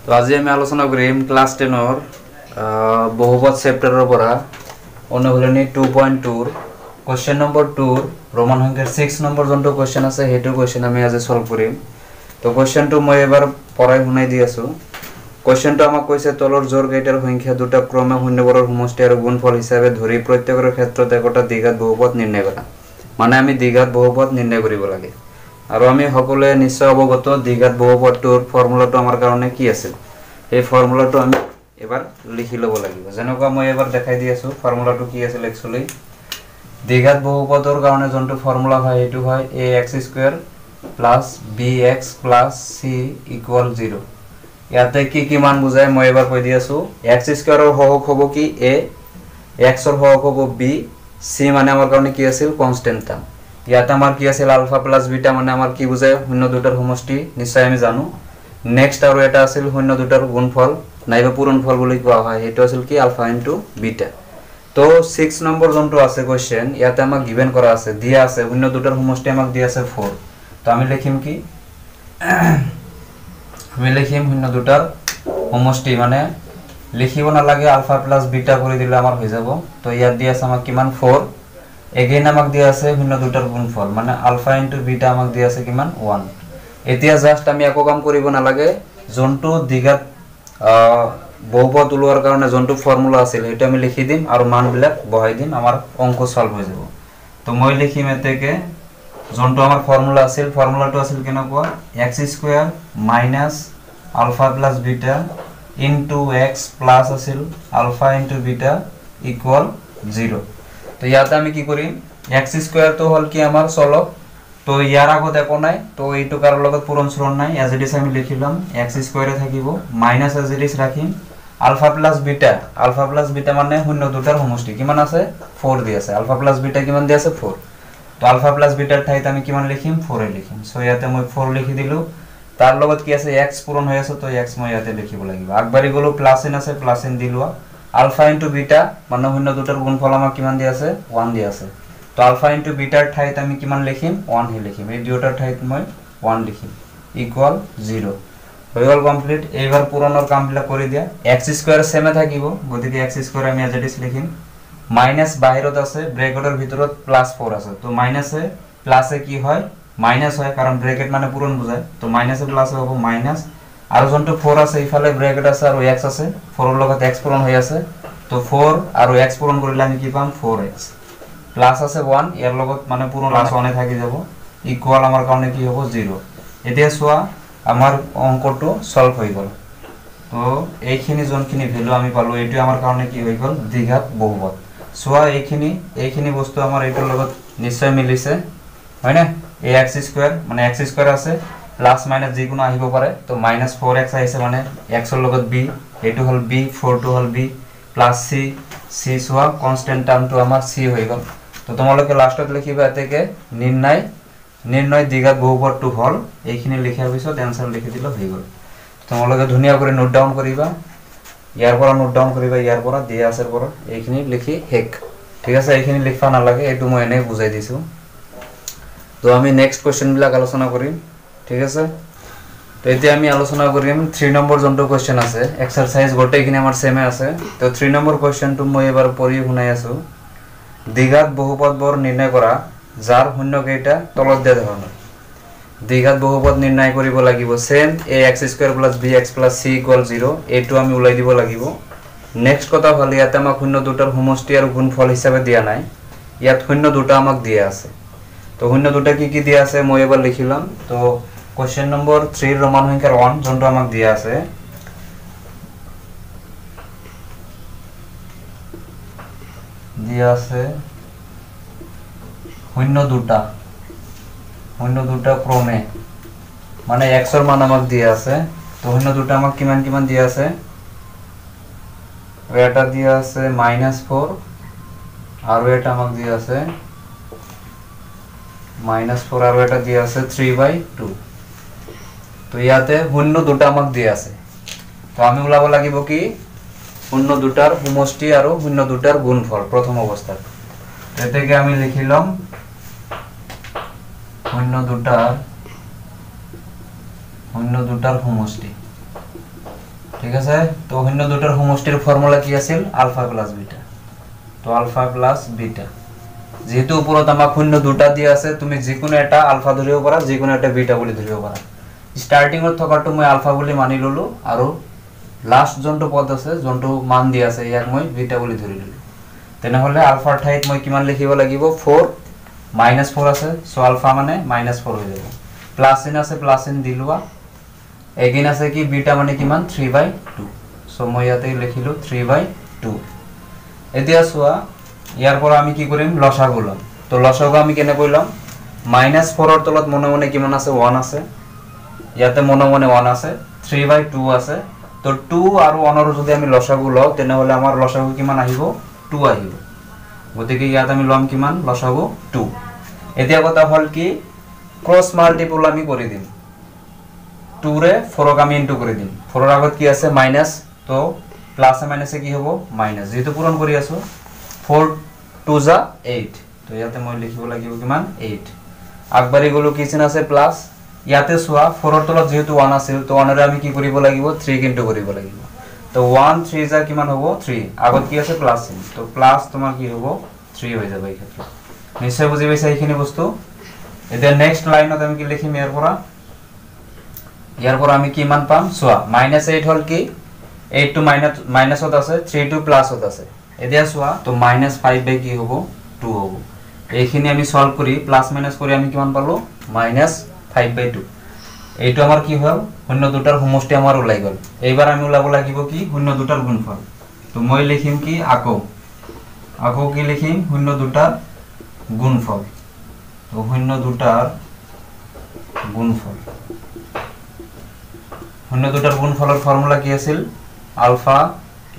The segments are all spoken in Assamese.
তো আজি আমি আলোচনা কৰিম ক্লাস 10 ৰ বহুপদ চেপ্টাৰৰ পৰা অনুশীলনী 2.2 ৰ কোৱেশ্চন নম্বৰ 2 ৰোমান সংখ্যাৰ 6 নম্বৰ যোনটো কোৱেশ্চন আছে হেতু কোৱেশ্চন আমি আজি সলভ কৰিম। তো কোৱেশ্চনটো মই এবাৰ পঢ়াই শুনাই দি আছো। কোৱেশ্চনটো আমাক কৈছে তলৰ জোৰ কেইটাৰ সংখ্যা দুটা ক্ৰমে শূন্যবোৰৰ সমষ্টি আৰু গুণফল হিচাপে ধৰি প্ৰত্যেকৰ ক্ষেত্ৰত একটা দ্বিঘাত বহুপদ নিৰ্ণয় কৰা। মানে আমি দ্বিঘাত বহুপদ নিৰ্ণয় কৰিব লাগে। আৰু আমি সকলোৱে নিশ্চয় অৱগত দ্বিঘাত বহুপদৰ ফৰ্মুলাটো আমাৰ কাৰণে কি আছে। এই ফৰ্মুলাটো আমি এবাৰ লিখি ল'ব লাগিব। যেনেকুৱা মই এবাৰ দেখাই দি আছো ফৰ্মুলাটো কি আছিল একচুয়ালি দ্বিঘাত বহুপদৰ কাৰণে যোনটো ফৰ্মুলা হয় এটো হয় ax² + bx + c = 0। ইয়াতে কি মান বুজায় মই এবাৰ কৈ দি আছো x² ৰ হৰক হ'ব কি a, x ৰ হৰক হ'ব b, c মানে আমাৰ কাৰণে কি আছিল কনস্ট্যান্ট টাৰ্ম। ইয়াতে আমাৰ কি আছিল আলফা প্লাস বিটা মানে আমাৰ কি বুজায় শূন্য দুটাৰ সমষ্টি নিশ্চয় আমি জানো। নেক্সট আৰু এটা আছিল শূন্য দুটাৰ গুণফল নাইবা পূৰণফল বুলি কোৱা হয় হেতু আছিল কি আলফা ইনটু বিটা। তো 6 নম্বৰ যোনটো আছে কোৱেশ্চন ইয়াতে আমাক গিভেন কৰা আছে দিয়া আছে শূন্য দুটাৰ সমষ্টি আমাক দিয়া আছে 4। তো আমি লিখিম কি আমি লিখিম শূন্য দুটাৰ সমষ্টি মানে লিখিব না লাগে আলফা প্লাস বিটা কৰি দিলে আমাৰ হৈ যাব। তো ইয়াত দিয়া আছে আমাক কিমান 4। এগেইন আমাক দিয়া আছে শূন্য দুটাৰ গুণফল মানে আলফা ইনটু বিটা আমাক দিয়া আছে কিমান 1। এতিয়া জাস্ট আমি একো কাম কৰিব না লাগে যোনটো দ্বিঘাত বহুপদ উলোৱাৰ কাৰণে যোনটো ফৰ্মুলা আছিল হেতু আমি লিখি দিম আৰু মানবিলাক বহাই দিম আমাৰ অংক সলভ হৈ যাব। তো মই লিখিম এতেকে যোনটো আমাৰ ফৰ্মুলা আছিল ফৰ্মুলাটো আছিল কেনেকুৱা x² - alpha plus beta into x plus আছিল আলফা ইনটু বিটা ইকুয়াল 0। তো ইয়াতে আমি কি কৰিম x² তো হল কি আমাৰ চলক। তো ইয়াৰ আগত একো নাই তো এইটো কাৰৰ লগত পূৰণ চৰণ নাই এজ ইট ইজ আমি লিখিলাম x² এ থাকিব মাইনাস এজ ইট ইজ ৰাখিম আলফা প্লাস বিটা মানে শূন্য দুটাৰ সমষ্টি কিমান আছে 4 দি আছে আলফা প্লাস বিটা কিমান দি আছে 4। তো আলফা প্লাস বিটাৰ ঠাইত আমি কিমান লিখিম 4 এ লিখিম। সো ইয়াতে মই 4 লিখি দিলো তাৰ লগত কি আছে x পূৰণ হৈ আছে তো x মই ইয়াতে লিখিব লাগিব আগবাৰি গলো প্লাস n আছে প্লাস n দিলো আলফা ইনটু বিটা মানে শূন্য দুটাৰ গুণফল আমাক কিমান দি আছে 1 দি আছে। তো আলফা ইনটু বিটাৰ ঠাইত আমি কিমান লিখিম 1 হে লিখিম এই দুটাৰ ঠাইত মই 1 লিখিম ইকুয়াল 0 হৈ গল কমপ্লিট। এইবাৰ পূৰণৰ কামবিলাক কৰি দিয়া x² সেমে থাকিব গতিকে x² আমি এজ ইট ইজ লিখিম মাইনাস বাহিৰত আছে ব্ৰেকেটৰ ভিতৰত +4 আছে তো মাইনাসে প্লাসে কি হয় মাইনাস হয় কাৰণ ব্ৰেকেট মানে পূৰণ বুজায়। তো মাইনাসে প্লাসে হ'ব মাইনাস আৰু যোনটো 4 আছে ইফালে ব্ৰেকেট আছে আৰু x আছে 4 ৰ লগত x পূৰণ হৈ আছে তো 4 আৰু x পূৰণ কৰিলে আমি কি পাম 4x প্লাস আছে 1 ইয়াৰ লগত মানে পূৰণ প্লাস 1 এ থাকি যাব ইকুয়াল আমাৰ কাৰণে কি হ'ব 0। এতিয়া চোৱা আমাৰ অংকটো সলভ হৈ গল। তো এইখিনি যোনখিনি ভ্যালু আমি পালো এটো আমাৰ কাৰণে কি হৈ গল দ্বিঘাত বহুপদ। চোৱা এইখিনি বস্তু আমাৰ এইটোৰ লগত নিশ্চয় মিলিছে হয় না ax² মানে x² আছে প্লাস মাইনাস যিকোনো আহিব পাৰে তো -4x আহিছে মানে x ৰ লগত b এটো হল b 4 টো হল b প্লাস c চোৱা কনস্ট্যান্ট টাৰ্মটো আমাৰ c হৈ গল। তো তোমালোকে লাষ্টত লিখিবা এতেকে নিৰ্ণয় দ্বিঘাত বহুপদটো হল এইখিনি লিখাৰ পিছত आंसर লিখি দিলে হৈ গল। তোমালোকে ধুনিয়া কৰি নোট ডাউন কৰিবা ইয়াৰ পৰা নোট ডাউন কৰিবা ইয়াৰ পৰা দিয়া আছে পৰা এইখিনি লিখি হেক ঠিক আছে এইখিনি লিখা না লাগে এটো মই এনে বুজাই দিছো। তো আমি নেক্সট কোশ্চেন বিলাক আলোচনা কৰিম ঠিক আছে। তো এতিয়া আমি আলোচনা কৰিম 3 নম্বৰ যোনটো কোশ্চেন আছে এক্সাৰসাইজ গোটেইখিনি আমাৰ সেমে আছে। তো 3 নম্বৰ কোশ্চেনটো মই এবাৰ পঢ়ি শুনাই আছো দ্বিঘাত বহুপদবোৰ নিৰ্ণয় কৰা যাৰ শূন্য কেইটা তলত দিয়া ধৰণৰ। দ্বিঘাত বহুপদ নিৰ্ণয় কৰিব লাগিব সেম ax² + bx + c = 0 এটো আমি উলাই দিব লাগিব। নেক্সট কথা হল ইয়াতে আমাক শূন্য দুটাৰ সমষ্টি আৰু গুণফল হিচাপে দিয়া নাই ইয়াত শূন্য দুটা আমাক দিয়া আছে। তো শূন্য দুটা কি দিয়া আছে মই এবাৰ লিখিলাম। তো কোশ্চেন নম্বৰ 3 ৰোমান সংখ্যাৰ 1 যোনটো আমাক দিয়া আছে শূন্য দুটা ক্রমে মানে x এর মান আমাক দিয়া আছে। তো শূন্য দুটা আমাক কিমান দিয়া আছে এটা দিয়া আছে -4 আর এটা আমাক দিয়া আছে -4 আর এটা দিয়া আছে 3/2। তো ইয়াতে শূন্য দুটা আমাক দিয়া আছে তো আমি উলাব লাগিব কি শূন্য দুটাৰ সমষ্টি আৰু শূন্য দুটাৰ গুণফল প্ৰথম অৱস্থাত। এতেকে আমি লিখিলাম শূন্য দুটাৰ সমষ্টি ঠিক আছে তো শূন্য দুটাৰ সমষ্টিৰ ফৰ্মুলা কি আছিল আলফা প্লাস বিটা তো আলফা প্লাস বিটা যেহেতু উপৰত আমাক শূন্য দুটা দিয়া আছে তুমি যিকোনো এটা আলফা ধৰিব পাৰা যিকোনো এটা বিটা বুলি ধৰিব পাৰা স্টাৰ্টিংত থকাটো মই আলফা বুলি মানি ললো আৰু লাস্ট জনটো পদ আছে জনটো মান দিয়া আছে ইয়াক মই বিটা বুলি ধৰি ললো তেনেহলে আলফাৰ ঠাইত মই কিমান লিখিব লাগিব 4 -4 আছে সো আলফা মানে -4 হৈ যাব প্লাস চিন আছে প্লাস চিন দিলুৱা এগেইন আছে কি বিটা মানে কিমান 3/2 সো মই ইয়াতে লিখিলো 3/2 এতিয়া সোয়া ইয়াৰ পৰা আমি কি কৰিম লসাগু লম তো লসাগু আমি কেনে কইলাম -4 ৰ তলত মনে মনে কিমান আছে 1 আছে ইয়াতে মনে মনে 1 আছে 3/2 আছে তো 2 আৰু 1 ৰ যদি আমি লসাগু লও তেনেহলে আমাৰ লসাগু কিমান আহিব 2 আহিব গতিকে ইয়াত আমি লম কিমান লসাগু 2 এতিয়া কথা হল কি ক্রস মাল্টিপল আমি কৰি দিম 2 ৰে 4 ক আমি ইনটু কৰি দিম 4 ৰ আগত কি আছে মাইনাস তো প্লাস এ মাইনাসে কি হ'ব মাইনাস যেটো পূৰণ কৰি আছো 4 2 যা 8 তো ইয়াতে মই লিখিব লাগিব কিমান 8 আগবাৰি গলো কি চিন আছে প্লাস ইয়াতে সোয়া 4 ৰ তলত যেহেতু 1 আছিল তো 1 ৰে আমি কি কৰিব লাগিব 3 ইনটু কৰিব লাগিব তো 1 3 যা কিমান হ'ব 3 আগত কি আছে প্লাস চিন তো প্লাস তোমাৰ কি হ'ব 3 হৈ যাব এই ক্ষেত্ৰত নিশ্চয় বুজি পাইছা এইখিনি বস্তু এতিয়া নেক্সট লাইনত আমি কি লিখিম ইয়াৰ পৰা আমি কি মান পাম সোয়া -8 হল কি 8 টু মাইনাসত আছে 3 টু প্লাসত আছে এতিয়া সোয়া তো -5 বাই কি হ'ব 2 হ'ব এইখিনি আমি সলভ কৰি প্লাস মাইনাস কৰি আমি কিমান পালো -5/2 এইটো আমাৰ কি হ'ল শূন্য দুটাৰ সমষ্টি আমাৰ ওলাই গল এইবাৰ আমি ওলাব লাগিব কি শূন্য দুটাৰ গুণফল তো মই লিখিম কি আকৌ কি লিখিম শূন্য দুটাৰ গুণফল তো শূন্য দুটাৰ গুণফলৰ ফৰ্মুলা কি আছিল আলফা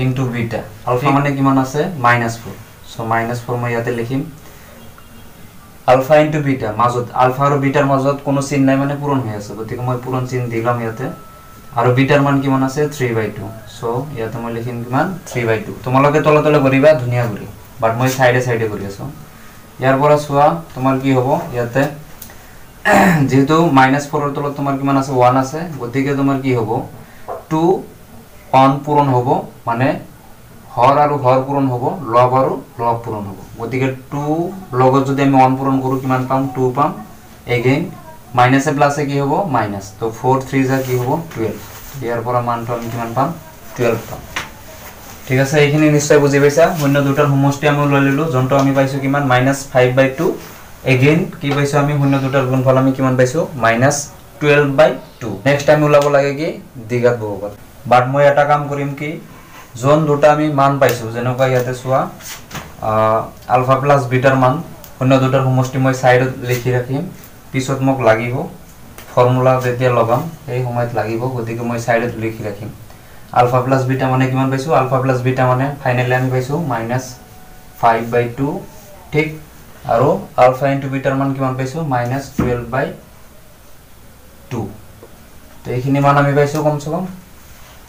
ইনটু বিটা আলফা মানে কিমান আছে -4 সো -4 মই ইয়াতে লিখিম আলফা ইনটু বিটা মাজত আলফা আৰু বিটাৰ মাজত কোনো চিন নাই মানে পূৰণ হৈ আছে গতিকে মই পূৰণ চিন দিলাম ইয়াতে আৰু বিটাৰ মান কিমান আছে 3/2 সো ইয়াতে মই লিখিম কিমান 3/2 তোমালোকে তলে তলে কৰিবা ধুনিয়া কৰি বাট মই সাইডে কৰি আছো ইয়াৰ পৰা সোয়া তোমাৰ কি হ'ব ইয়াতে যেহেতু -4 ৰ তলত তোমাৰ কিমান আছে 1 আছে গতিকে তোমাৰ কি হ'ব 2 1 পূৰণ হ'ব মানে হৰ আৰু হৰ পূৰণ হ'ব লব আৰু লব পূৰণ হ'ব গতিকে 2 লগত যদি আমি 1 পূৰণ কৰো কিমান পাম 2 পাম এগেইন মাইনাস এ প্লাস এ কি হ'ব মাইনাস তো 4 3 যা কি হ'ব 12 ইয়াৰ পৰা মানটো আমি কিমান পাম 12 পাম ঠিক আছে এইখিনি নিশ্চয় বুজি পাইছা শূন্য দুটাৰ সমষ্টি আমি লৈ ললো জনটো আমি পাইছো কিমান -5/2 এগেইন কি পাইছো আমি শূন্য দুটাৰ গুণফল আমি কিমান পাইছো -12/2 নেক্সট টাইম ওলাব লাগে কি দ্বিঘাত বহুপদ বাট মই এটা কাম কৰিম কি जोन দুটা আমি মান পাইছো যেনকা ইয়াতে সোয়া আলফা প্লাস বিটাৰ মান শূন্য দুটাৰ সমষ্টি মই সাইডত লিখি ৰাখিম পিছত মোক লাগিব ফৰ্মুলা যেতিয়া লগাম এই সময়ত লাগিব গতিকে মই সাইডত লিখি ৰাখিম আলফা প্লাস বিটা মানে কিমান পাইছো আলফা প্লাস বিটা মানে ফাইনালি আমি পাইছো -5/2 ঠিক আৰু আলফা ইনটু বিটাৰ মান কিমান পাইছো -12/2 তো এইখিনি মান আমি পাইছো কমসে কম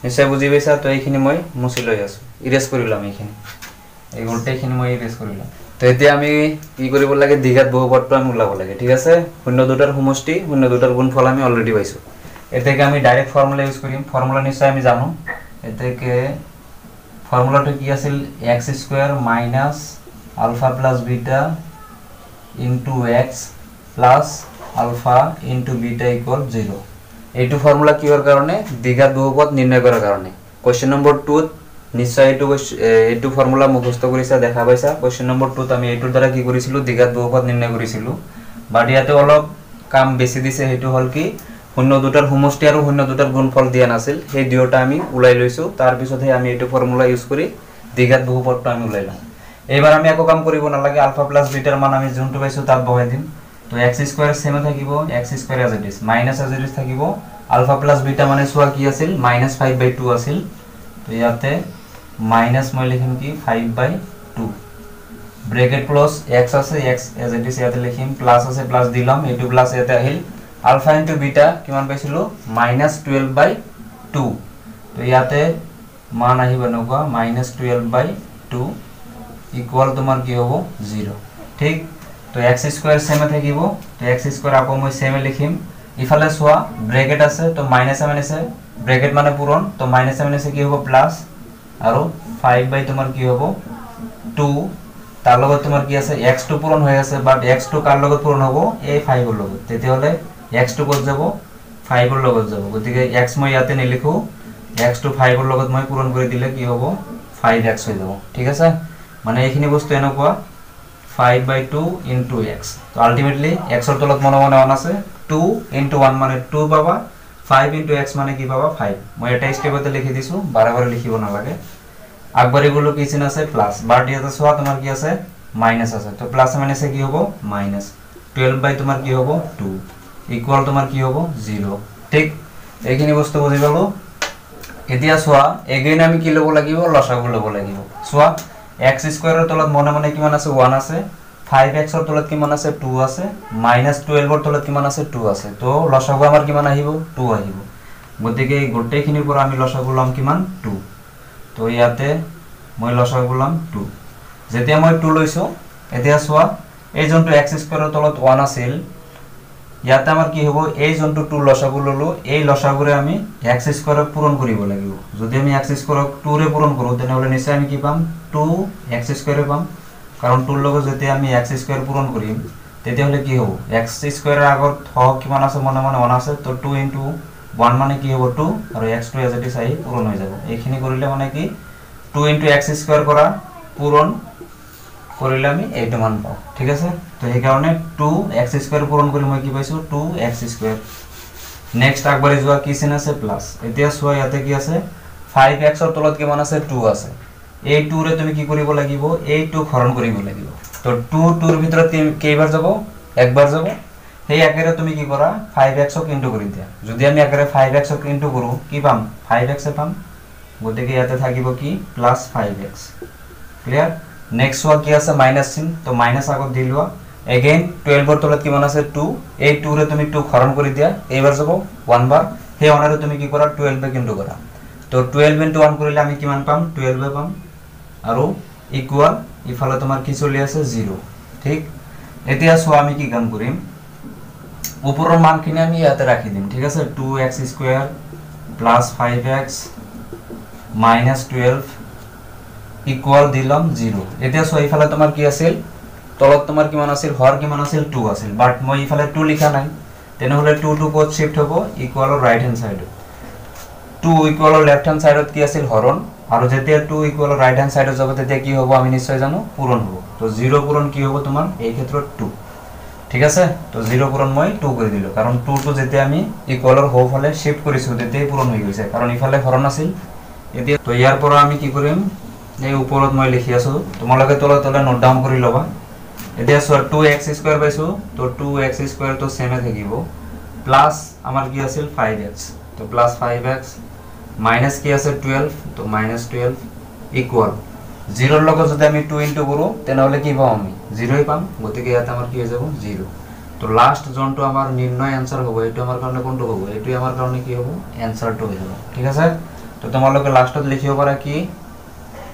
নিশ্চয় বুজি পাইছা তো এইখিনি মই মুছি লৈ আছো ইৰেজ কৰিলাম এইখিনি এই গোটেইখিনি মই ইৰেজ কৰিলাম তো এতিয়া আমি কি কৰিব লাগে দ্বিঘাত বহুপদটো আমি ওলাব লাগে ঠিক আছে শূন্য দুটাৰ সমষ্টি শূন্য দুটাৰ গুণফল আমি অলৰেডি পাইছো এতেকে আমি ডাইৰেক্ট ফৰ্মুলা ইউজ কৰিম ফৰ্মুলা নিশ্চয় আমি জানো এতেকে ফৰ্মুলাটো কি আছিল x² - alpha plus beta into x plus alpha into beta equal 0 এইটো ফর্মুলা কিহৰ কাৰণে দ্বিঘাত বহুপদ নিৰ্ণয় কৰাৰ কাৰণে কোৱেশ্চন নম্বৰ 2 নিশ্চয় এইটো ফৰ্মুলা মুখস্থ কৰিছা দেখা পাইছা কোৱেশ্চন নম্বৰ 2 আমি এইটোৰ দ্বাৰা কি কৰিছিলো দ্বিঘাত বহুপদ নিৰ্ণয় কৰিছিলো বাট ইয়াতে অলপ কাম বেছি দিছে হেতু হল কি শূন্য দুটাৰ সমষ্টি আৰু শূন্য দুটাৰ গুণফল দিয়া নাছিল সেই দুটা আমি উলাই লৈছো তাৰ পিছতহে আমি এইটো ফৰ্মুলা ইউজ কৰি দ্বিঘাত বহুপদটো আমি উলাইলাম এবাৰ আমি একো কাম কৰিব নালাগে আলফা প্লাস বিটাৰ মান আমি যোনটো পাইছো তাত বহাই দিম তো x² সেম থাকিব x² as it is minus as it is থাকিব আলফা প্লাস বিটা মানে সোয়া কি আছিল -5/2 আছিল তো ইয়াতে মাইনাস মই লিখিম কি 5/2 ব্র্যাকেট প্লাস x আছে x as it is ইয়াতে লিখিম প্লাস আছে প্লাস দিলাম এটু প্লাস ইয়াতে আহিল আলফা ইনটু বিটা কিমান পাইছিলো -12/2 তো ইয়াতে মান আহিব নকুৱা -12/2 ইকুয়াল তোমার কি হ'ব 0 ঠিক তো x² সেম থাকিব তো x² আকৌ মই সেম লিখিম ইফালে সোয়া ব্র্যাকেট আছে তো মাইনাসে মাইনাসে ব্র্যাকেট মানে পূরণ তো মাইনাসে মাইনাসে কি হবে প্লাস আর 5 বাই তোমার কি হবে 2 তার লগত তোমার কি আছে x2 পূরণ হয়ে আছে বাট x2 কার লগত পূরণ হবে এই 5 এর লগত তেতে হলে x2 কত যাব 5 এর লগত যাব গতিকে x মই ইয়াতে নি লিখো x2 5 এর লগত মই পূরণ করে দিলে কি হবে 5x হয়ে যাব ঠিক আছে মানে এইখিনি বস্তু এনেকুৱা 5 by 2 into x তো আলটিমেটলি x এর তলত মনে মনে 1 আছে 2 into 1 মানে 2 পাবা 5 into x মানে কি পাবা 5 মই এটা স্টেপতে লিখি দিছো বারবার লিখিব না লাগে আগবারে গুলো কি চিহ্ন আছে প্লাস বাট ইয়াতে সোয়া তোমার কি আছে মাইনাস আছে তো প্লাস মাইনাসে কি হবে মাইনাস 12 বাই তোমার কি হবে 2 ইকুয়াল তোমার কি হবে 0 ঠিক এইখিনি বস্তু বুঝি পালো এতিয়া সোয়া এগেইন আমি কি লব লাগিব লসাগু লব লাগিব সোয়া x স্কয়ার এর তলত মনে মনে কিমান আছে 1 আছে 5x এর তলত কিমান আছে 2 আছে -12 এর তলত কিমান আছে 2 আছে তো লসাগু আমার কিমান আহিব 2 আহিব গতিকে এই গোটেইখিনিৰ পৰা আমি লসাগু লম কিমান 2 তো ইয়াতে মই লসাগু লম 2 যেতিয়া মই 2 লৈছো এতিয়া সোয়া এই জনটো x স্কয়ার এর তলত 1 আছিল ইয়াতে আমার কি হবো এই জনটো 2 লসাগু ললো এই লসাগুরে আমি x স্কয়ার পূরণ করিব লাগিব যদি আমি x স্কয়ার 2 রে পূরণ করব তেনে হলে নিশ্চয় আমি কি পাম 2x স্কয়ার পাম কারণ 2 এর লগে যদি আমি x স্কয়ার পূরণ করিম তেতে হলে কি হবো x স্কয়ার এর আগত হ কিমান আছে মনে মনে 1 আছে তো 2 into 1 মানে কি হবো 2 আর x2 এজ ইট ইজ আই পূরণ হয়ে যাব এইখিনি করিলে মানে কি 2 into x স্কয়ার করা পূরণ করিলে আমি এইটো মান পাও ঠিক আছে তো এই কারণে 2x স্কয়ার পূরণ করি মই কি পাইছো 2x স্কয়ার নেক্সট আগবারে যোৱা কি চিন আছে প্লাস এতিয়া সোয়া ইয়াতে কি আছে 5x এর তলত কিমান আছে 2 আছে এই 2 রে তুমি কি করিব লাগিব এই 2 হরণ করিব লাগিব তো 2 2 এর ভিতরে কেইবার যাব একবার যাব এই একেরে তুমি কি করা 5x ক ইনটু কৰি দিয়া যদি আমি একেৰে 5x ক ইনটু কৰো কি পাম 5x এ পাম গতিকে ইয়াতে থাকিব কি প্লাস 5x ক্লিয়ার নেক্সট ওয়া কি আছে মাইনাস চিন তো মাইনাস আগত দিলৱা अगेन 12 এৰ তলত কিমান আছে 2 এই 2 ৰে তুমি 2 হৰণ কৰি দিয়া এইবাৰ যাব 1 বাৰ হে অনাৰে তুমি কি কৰা 12 কে ইনটু কৰা তো 12 into 1 কৰিলে আমি কিমান পাম 12 পাম আৰু ইকুয়াল ইফালে তোমাৰ কি চলি আছে 0 ঠিক এতিয়া সো আমি কি কাম কৰিম উপৰৰ মানখিনি আমি ইয়াতে ৰাখি দিম ঠিক আছে 2x square plus 5x minus 12 equal দিলাম 0 এতিয়া সো ইফালে তোমাৰ কি আছিল তলত তোমাৰ কিমান আছিল হৰ কিমান আছিল 2 আছিল বাট মই ইফালে 2 লিখা নাই তেনে হলে 2 টু কোড শিফট হ'ব equal right hand side 2 equal left hand সাইডত কি আছিল হরণ আৰু যেতিয়া 2 ইকুয়াল রাইট হ্যান্ড সাইডত যাব তেতিয়া কি হ'ব আমি নিশ্চয় জানো পূরণ হ'ব তো 0 পূরণ কি হ'ব তোমাৰ এই ক্ষেত্ৰত 2 ঠিক আছে তো 0 পূৰণ মই 2 কৰি দিলো কাৰণ 2 টু যেতিয়া আমি ইকুয়ালৰ হো ফালে শিফট কৰিছো তেতিয়াই পূৰণ হৈ গৈছে কাৰণ ইফালে হৰণ আছিল এতিয়া তো ইয়াৰ পৰা আমি কি কৰিম এই ওপৰত মই লিখি আছো তোমালোকে তলে তলে নোট ডাউন কৰি লবা এতিয়া 2x স্কয়ার পাইছো তো 2x স্কয়ার তো সেমে থাকিব প্লাস আমার কি আছিল 5x তো প্লাস 5x মাইনাস কি আছে 12 তো মাইনাস 12 ইকুয়াল 0 এর লগত যদি আমি 2 ইনটু কৰো তেনে হলে কি পাম আমি 0 ই পাম গতিকে ইয়াতে আমার কি হৈ যাব 0 তো লাস্ট জনটো আমার নির্ণয় आंसर হ'ব এটো আমার কারণে কোনটো হ'ব এটো আমার কারণে কি হ'ব आंसरটো হৈ যাব ঠিক আছে তো তোমালোকে লাস্টত লিখিব পাৰা কি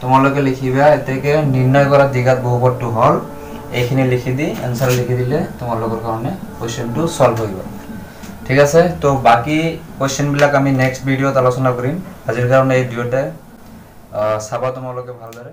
তোমালোকে লিখিবা এতেকে নিৰ্ণয় কৰা দিঘাত বহুপদটো হল এইখিনি লিখি দি आंसर লিখি দিলে তোমাৰ লগৰ কাৰণে কোশ্চেনটো সলভ হৈ গল ঠিক আছে তো বাকি কোশ্চেন বিলাক আমি নেক্সট ভিডিওত আলোচনা কৰিম আজিৰ কাৰণে এই ভিডিওতে চাবা তোমালোকে ভালদৰে